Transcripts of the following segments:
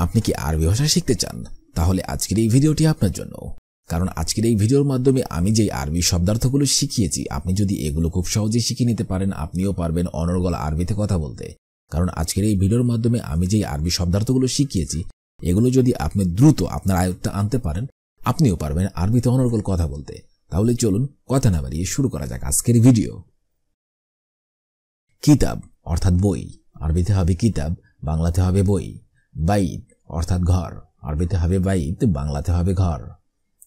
আপনি কি আরবি ভাষা শিখতে চান? তাহলে আজকের এই ভিডিওটি আপনার জন্য। কারণ আজকের এই ভিডিওর মাধ্যমে আমি যে আরবি শব্দার্থগুলো শিখিয়েছি, আপনি যদি এগুলো খুব সহজেই শিখে নিতে পারেন, আপনিও পারবেন অনর্গল আরবিতে কথা বলতে। কারণ আজকের এই ভিডিওর মাধ্যমে আমি যে আরবি শব্দার্থগুলো শিখিয়েছি, এগুলো যদি আপনি দ্রুত আপনার আয়ত্তে আনতে পারেন, আপনিও পারবেন আরবিতে অনর্গল কথা বলতে। তাহলে চলুন কথা না বাড়িয়ে শুরু করা যাক আজকের ভিডিও। কিতাব অর্থাৎ বই, আরবিতে হবে কিতাব, বাংলাতে হবে বই। বাইত অর্থাৎ ঘর, আরবিতে হবে বাইত, বাংলাতে হবে ঘর।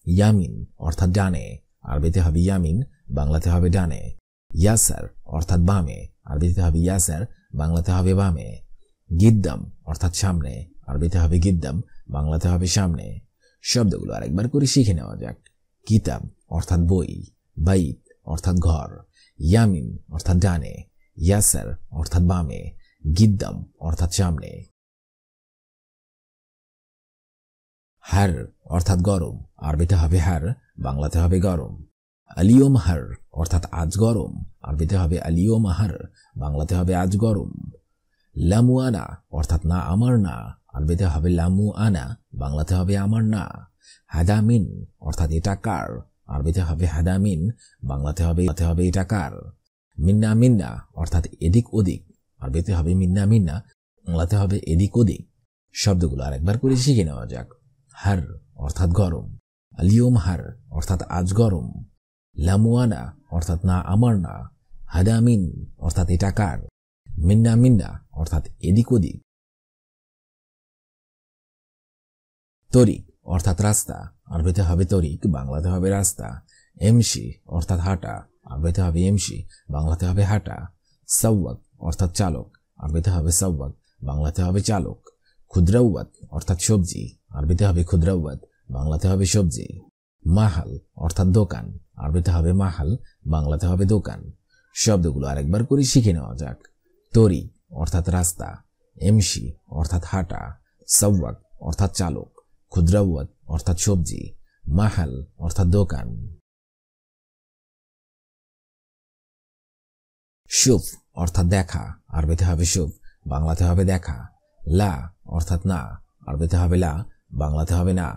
ইয়ামিন অর্থাৎ ডানে, আরবিতে হবে ইয়ামিন, বাংলাতে হবে ডানে। ইয়াসার অর্থাৎ বামে, আরবিতে হবে ইয়াসার, বাংলাতে হবে বামে। গিদ্দাম অর্থাৎ সামনে, আরবিতে হবে গিদ্দাম, বাংলাতে হবে সামনে। শব্দগুলো আরেকবার করে শিখে নেওয়া যাক। কিতাব অর্থাৎ বই, বাইত অর্থাৎ ঘর, ইয়ামিন অর্থাৎ ডানে, ইয়াসার অর্থাৎ বামে, গিদ্দাম অর্থাৎ সামনে। হার অর্থাৎ গরম, আরবিতে হবে হার, বাংলাতে হবে গরম। আলিয়ম হার অর্থাৎ আজ গরম, আরবিতে হবে আলিয়ম হার, বাংলাতে হবে আজ গরম। লামু আনা অর্থাৎ না আমার না, আরবিতে হবে লামু আনা, বাংলাতে হবে আমার না। হাদামিন অর্থাৎ এটা কার, আরবিতে হবে হাদামিন, বাংলাতে হবে এটা কার। মিন্না মিন্না অর্থাৎ এদিক ওদিক, আরবিতে হবে মিন্না মিন্না, বাংলাতে হবে এদিক ওদিক। শব্দগুলো আরেকবার করে শিখে নেওয়া যাক। হার অর্থাৎ গরম, আলিয়ম হার অর্থাৎ আজ গরম, লামুয়ানা অর্থাৎ না আমার না, হাদামিন অর্থাৎ এটা কার, মিন্না মিন্না অর্থাৎ এদিক ওদিক। তরিক অর্থাৎ রাস্তা, আরবিতে হবে তরিক, বাংলাতে হবে রাস্তা। এমসি অর্থাৎ হাঁটা, আরবিতে হবে এমসি, বাংলাতে হবে হাঁটা। সাওয়াক অর্থাৎ চালক, আরবিতে হবে সাওয়াক, বাংলাতে হবে চালক। খুদ্রাউয়াত অর্থাৎ সবজি, আরবিতে হবে খুদ্রাউয়াত, বাংলাতে হবে সবজি। মাহাল অর্থাৎ দোকান, আরবিতে হবে মাহাল, বাংলাতে হবে দোকান। শব্দগুলো আরেকবার করে শিখে নেওয়া যাক। তরিক অর্থাৎ রাস্তা, এমসি অর্থাৎ হাঁটা, সাওয়াক অর্থাৎ চালক, খুদ্রাউয়াত অর্থাৎ সবজি, মাহাল অর্থাৎ দোকান। শুফ অর্থাৎ দেখা, আরবিতে হবে শুফ, বাংলাতে হবে দেখা। লা অর্থাৎ না, আরবিতে হবে লা, বাংলাতে হবে না।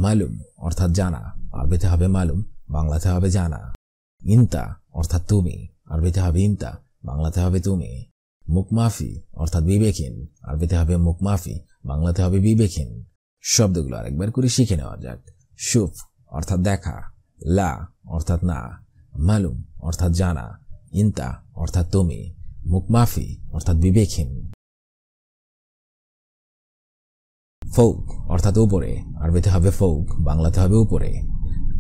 মালুম অর্থাৎ জানা, আরবিতে হবে মালুম, বাংলাতে হবে জানা। ইনতা অর্থাৎ তুমি, আরবিতে হবে ইনতা, বাংলাতে হবে তুমি। মুকমাফি অর্থাৎ বিবেকহীন, আরবিতে হবে মুকমাফি, বাংলাতে হবে বিবেকহীন। শব্দগুলো আরেকবার করে শিখে নেওয়া যাক। শুফ অর্থাৎ দেখা, লা অর্থাৎ না, মালুম অর্থাৎ জানা, ইনতা অর্থাৎ তুমি, মুকমাফি অর্থাৎ বিবেকহীন। ফৌক অর্থাৎ উপরে, আরবিতে হবে ফৌক, বাংলাতে হবে উপরে।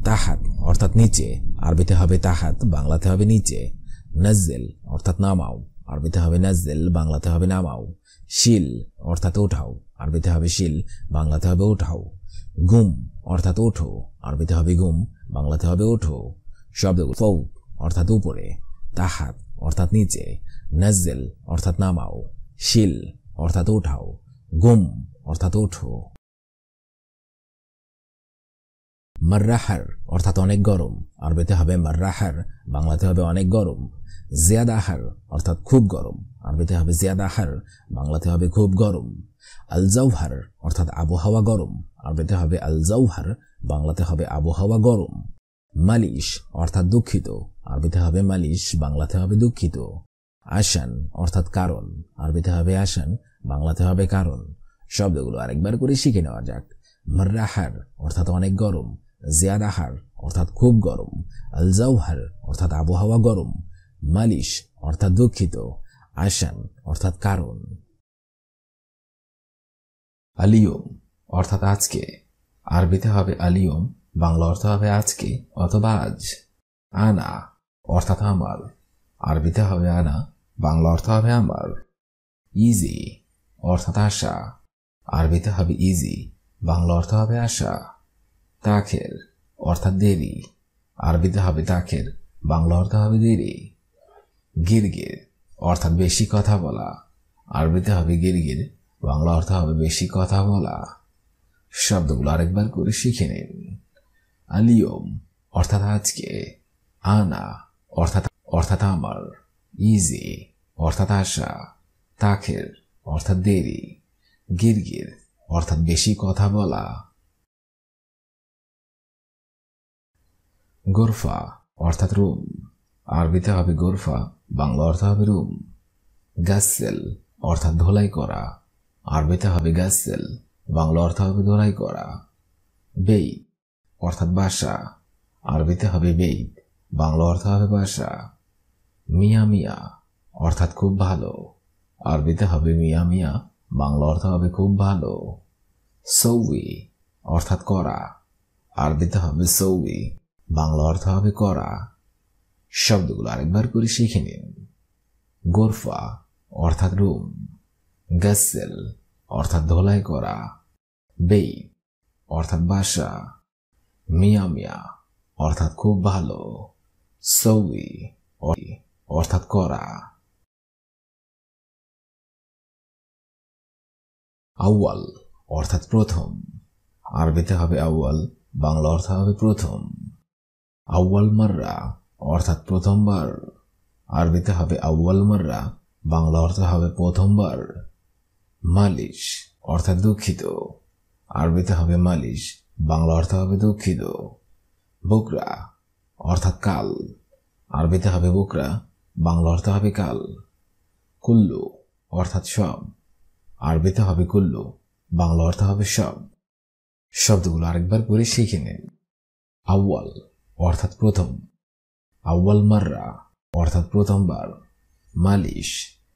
তাহাত অর্থাৎ নিচে, আরবিতে হবে তাহাত, বাংলাতে হবে নিচে। নজ্জেল অর্থাৎ নামাও, আরবিতে হবে নজ্জেল, বাংলাতে হবে নামাও। শিল অর্থাৎ ওঠাও, আরবিতে হবে শিল, বাংলাতে হবে ওঠাও। গুম অর্থাৎ ওঠো, আরবিতে হবে গুম, বাংলাতে হবে ওঠো। শব্দগুলো ফৌক অর্থাৎ উপরে, তাহাত অর্থাৎ নিচে, নজ্জেল অর্থাৎ নামাও, শিল অর্থাৎ ওঠাও, গুম অর্থাৎ ওঠো। মাররাহার অর্থাৎ অনেক গরম, আরবিতে হবে মাররাহার, বাংলাতে হবে অনেক গরম। জিয়াদাহার অর্থাৎ খুব গরম, আরবিতে হবে জিয়াদাহার, বাংলাতে হবে খুব গরম। আল জাওহার অর্থাৎ আবহাওয়া গরম, আরবিতে হবে আল জাওহার, বাংলাতে হবে আবহাওয়া গরম। মালিশ অর্থাৎ দুঃখিত, আরবিতে হবে মালিশ, বাংলাতে হবে দুঃখিত। আসান অর্থাৎ কারণ, আরবিতে হবে আসান, বাংলাতে হবে কারণ। শব্দগুলো আরেকবার করে শিখে নেওয়া যাক। মাররাহার অর্থাৎ অনেক গরম, জিয়াদাহার অর্থাৎ খুব গরম, আল জাওহার অর্থাৎ আবহাওয়া গরম, মালিশ অর্থাৎ দুঃখিত, আসান অর্থাৎ কারণ। আলিয়ম অর্থাৎ আজকে, আরবিতে হবে আলিয়ম, বাংলা অর্থ হবে আজকে অথবা আজ। আনা অর্থাৎ আমার, আরবিতে হবে আনা, বাংলা অর্থ হবে আমার। ইজি অর্থাৎ আশা, আরবিতে হবে ইজি, বাংলা অর্থ হবে আশা। তাখের অর্থাৎ দেরি, আরবিতে হবে তাখের, বাংলা অর্থ হবে দেরি। গিরগির অর্থাৎ বেশি কথা বলা, আরবিতে হবে গিরগির, বাংলা অর্থ হবে বেশি কথা বলা। শব্দগুলো আরেকবার করে শিখে নিন। আলিয়ম অর্থাৎ আজকে, আনা অর্থাৎ আমার, ইজি অর্থাৎ আশা, তাখের অর্থাৎ দেরি, গিরগির অর্থাৎ বেশি কথা বলা। গোরফা অর্থাৎ রুম, আরবিতে হবে গোরফা, বাংলা অর্থ হবে রুম। গাসেল অর্থাৎ ধোলাই করা, আরবিতে হবে গাসেল, বাংলা অর্থ হবে ধোলাই করা। বেইত অর্থাৎ বাসা, আরবিতে হবে বেইত, বাংলা অর্থ হবে বাসা। মিয়া মিয়া অর্থাৎ খুব ভালো, আরবিতে হবে মিয়া মিয়া, বাংলা অর্থ হবে খুব ভালো। সৌই অর্থাৎ করা, আরবিতে হবে সৌই, বাংলা অর্থ হবে করা। শব্দগুলো আরেকবার করে শিখে নিন। গোরফা অর্থাৎ রুম, গাসেল অর্থাৎ ধোলাই করা, বেইত অর্থাৎ বাসা, মিয়া মিয়া অর্থাৎ খুব ভালো, সৌই অর্থাৎ করা। আউয়াল অর্থাৎ প্রথম, আরবিতে হবে আউয়াল, বাংলা অর্থ হবে প্রথম। আউয়াল মাররা অর্থাৎ প্রথমবার, আরবিতে হবে আউয়াল মাররা, বাংলা অর্থ হবে প্রথমবার। মালিশ অর্থাৎ দুঃখিত, আরবিতে হবে মালিশ, বাংলা অর্থ হবে দুঃখিত। বুকরা অর্থাৎ কাল, আরবিতে হবে বুকরা, বাংলা অর্থ হবে কাল। কুল্লু অর্থাৎ সব, আরবিতে হবে কুল্লু, বাংলা অর্থ হবে সব। শব্দগুলো আরেকবার করে শিখে নিন। আউয়াল অর্থাৎ প্রথম, আউয়াল মাররা অর্থাৎ প্রথমবার, মালিশ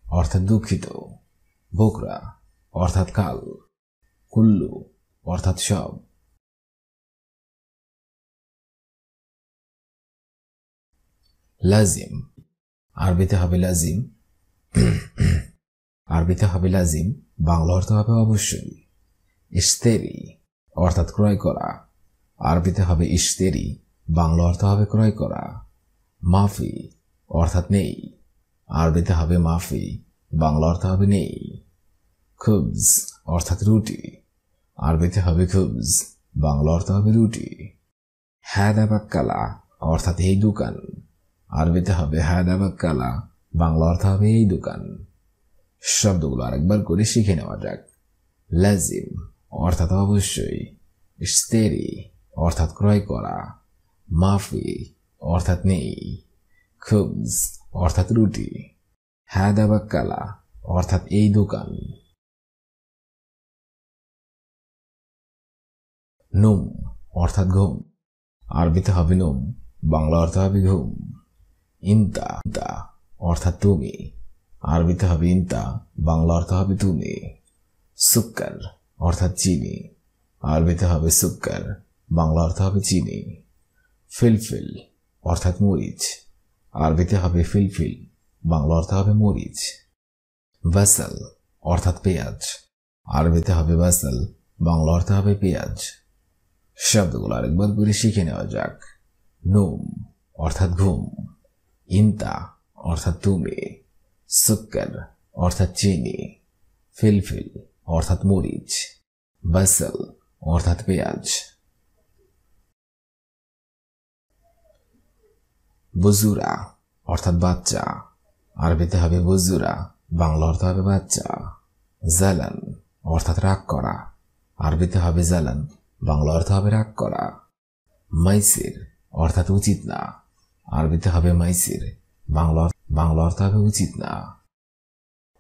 অর্থাৎ দুঃখিত, বুকরা অর্থাৎ কাল, কুল্লু অর্থাৎ সব। লাজিম আরবিতে হবে লাজিম, আরবিতে হবে লাজিম, বাংলা অর্থ হবে অবশ্যই। ইশতেরি অর্থাৎ ক্রয় করা, আরবিতে হবে ইশতেরি, বাংলা অর্থ হবে ক্রয় করা। মাফি অর্থাৎ নেই, আরবিতে হবে মাফি, বাংলা অর্থ হবে নেই। খুবজ অর্থাৎ রুটি, আরবিতে হবে খুবজ, বাংলা অর্থ হবে রুটি। হাদা বাক্কালা অর্থাৎ এই দোকান, আরবিতে হবে হাদা বাক্কালা, বাংলা অর্থ হবে এই দোকান। শব্দগুলো আরেকবার করে শিখে নেওয়া যাক। লাজিম অর্থাৎ অবশ্যই, ইশতেরি অর্থাৎ ক্রয় করা, মাফি অর্থাৎ নেই, খুবজ অর্থাৎ রুটি, হাদা বাক্কালা অর্থাৎ এই দোকান। নুম অর্থাৎ ঘুম, আরবিতে হবে নুম, বাংলা অর্থ হবে ঘুম। ইনতা অর্থাৎ তুমি, আরবিতে হবে ইনতা, বাংলা অর্থ হবে তুমি। সুক্কার অর্থাৎ চিনি, আরবিতে হবে সুক্কার, বাংলা অর্থ হবে চিনি। ফিলফিল অর্থাৎ মরিচ, আরবিতে হবে ফিলফিল, বাংলা অর্থ হবে মরিচ। বাসাল অর্থাৎ পেঁয়াজ, আরবিতে হবে বাসাল, বাংলা অর্থ হবে পেঁয়াজ। শব্দগুলো আরেকবার করে শিখে নেওয়া যাক। নুম অর্থাৎ ঘুম, ইনতা অর্থাৎ তুমি, সুক্কার অর্থাৎ চিনি, ফিলফিল অর্থাৎ মরিচ, বাসাল অর্থাৎ পেঁয়াজ। বুজুরা অর্থাৎ বাচ্চা, আরবিতে হবে বুজুরা, বাংলা অর্থ হবে বাচ্চা। জালান অর্থাৎ রাগ করা, আরবিতে হবে জালান, বাংলা অর্থ হবে রাগ করা। মাইসির অর্থাৎ উচিত না, আরবিতে হবে মাইসির, বাংলা অর্থ হবে উচিত না।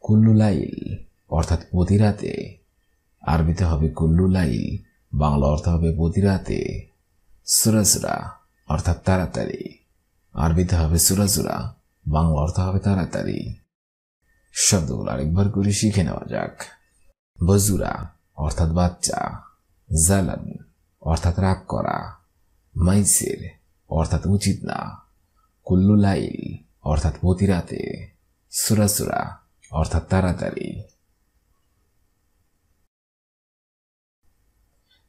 কুল্লু লাইল অর্থাৎ প্রতি রাতে, আরবিতে হবে কুল্লু লাইল, বাংলা অর্থ হবে প্রতি রাতে। সুরাসুরা অর্থাৎ তাড়াতাড়ি, আরবিতে হবে সুরাসুরা, বাংলা অর্থ হবে তাড়াতাড়ি। শব্দগুলো আরেকবার করে শিখে নেওয়া যাক। বজুরা অর্থাৎ বাচ্চা, জালান অর্থাৎ রাগ করা, মাইসির অর্থাৎ উচিত না, কুল্লু লাইল অর্থাৎ প্রতি রাতে, সুরাসুরা অর্থাৎ তাড়াতাড়ি।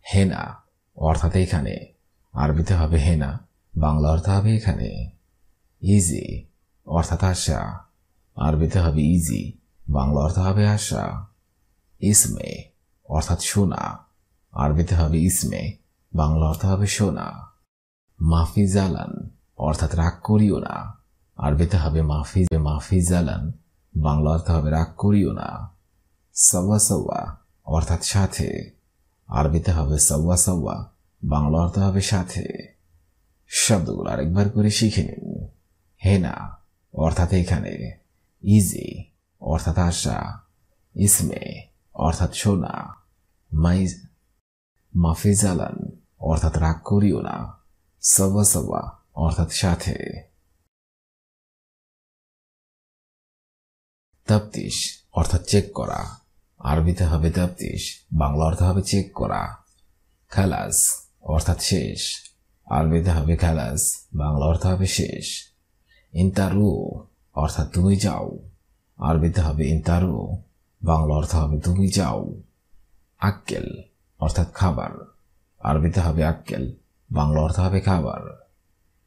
হেনা অর্থাৎ এখানে, আরবিতে হবে হেনা, বাংলা অর্থ হবে এখানে। ইজি অর্থাৎ আশা, আরবিতে হবে ইজি, বাংলা অর্থ হবে আশা। ইসমে অর্থাৎ সোনা, আরবিতে হবে ইসমে, বাংলা অর্থ হবে সোনা। মাফি জালান অর্থাৎ রাগ করিও না, আরবিতে হবে মাফি জালান, বাংলা অর্থ হবে রাগ করিও না। সাওয়া সাওয়া অর্থাৎ সাথে, আরবিতে হবে সাওয়া সাওয়া, বাংলা অর্থ হবে সাথে। শব্দগুলো আরেকবার করে শিখে নিন। হেনা অর্থাৎ এখানে, ইজি অর্থাৎ আশা, ইসমে অর্থাৎ সোনা, মাফিজালান অর্থাৎ রাগ করিও না, সাওয়া সাওয়া অর্থাৎ সাথে। তাফতিশ অর্থাৎ চেক করা, আরবিতে হবে তাফতিশ, বাংলা অর্থ হবে চেক করা। খালাস অর্থাৎ শেষ, আরবিতে হবে খালাস, বাংলা অর্থ হবে শেষ। ইন্তারু অর্থাৎ তুমি যাও, আরবিতে হবে ইন্তারু, বাংলা অর্থ হবে তুমি যাও। আক্কেল অর্থাৎ খাবার, আরবিতে হবে আক্কেল, বাংলা অর্থ হবে খাবার।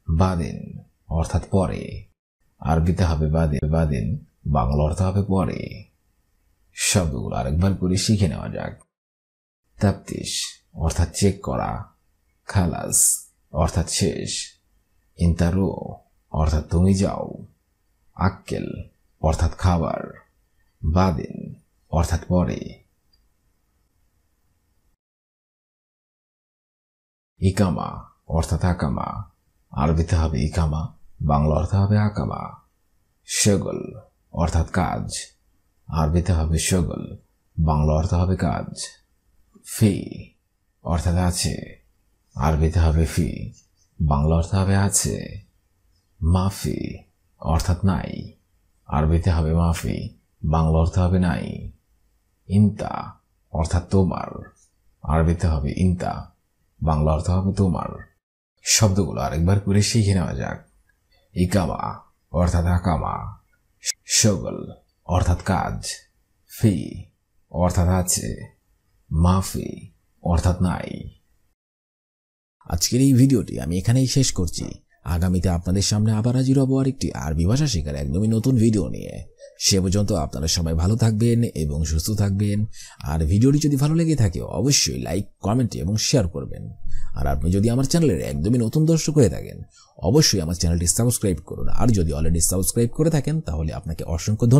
বাদিন অর্থাৎ পরে, আরবিতে হবে বাদিন, বাংলা অর্থ হবে পরে। শব্দগুলো আরেকবার করে শিখে নেওয়া যাক। তাফতিশ অর্থাৎ চেক করা, খালাস অর্থাৎ শেষ, ইন্তারু অর্থাৎ তুমি যাও, আক্কেল অর্থাৎ খাবার, বাদিন অর্থাৎ পরে। ইকামা অর্থাৎ আকামা, আরবিতে হবে ইকামা, বাংলা অর্থ হবে আকামা। শগল অর্থাৎ কাজ, আরবিতে হবে শগল, বাংলা অর্থ হবে কাজ। ফি অর্থাৎ আছে, আরবিতে হবে ফি, বাংলা অর্থ হবে আছে। মাফি অর্থাৎ নাই, আরবিতে হবে মাফি, বাংলা অর্থ হবে নাই। ইন্তা অর্থাৎ তোমার, আরবিতে হবে ইন্তা, বাংলা অর্থ হবে তোমার। শব্দগুলো আরেকবার করে শিখে নেওয়া যাক। ইকামা অর্থাৎ আকামা, শগল অর্থাৎ কাজ, ফি অর্থাৎ আছে, মাফি অর্থাৎ নাই। আজকের এই ভিডিওটি আমি এখানেই শেষ করছি। আগামীতে আপনাদের সামনে আবার হাজির হব আরেকটি আরবি ভাষা শেখার একদমই নতুন ভিডিও নিয়ে। সে পর্যন্ত আপনারা সবাই ভালো থাকবেন এবং সুস্থ থাকবেন। আর ভিডিওটি যদি ভালো লেগে থাকে অবশ্যই লাইক, কমেন্ট এবং শেয়ার করবেন। আর আপনি যদি আমার চ্যানেলের একদমই নতুন দর্শক হয়ে থাকেন অবশ্যই আমার চ্যানেলটি সাবস্ক্রাইব করুন। আর যদি অলরেডি সাবস্ক্রাইব করে থাকেন তাহলে আপনাকে অসংখ্য ধন্যবাদ।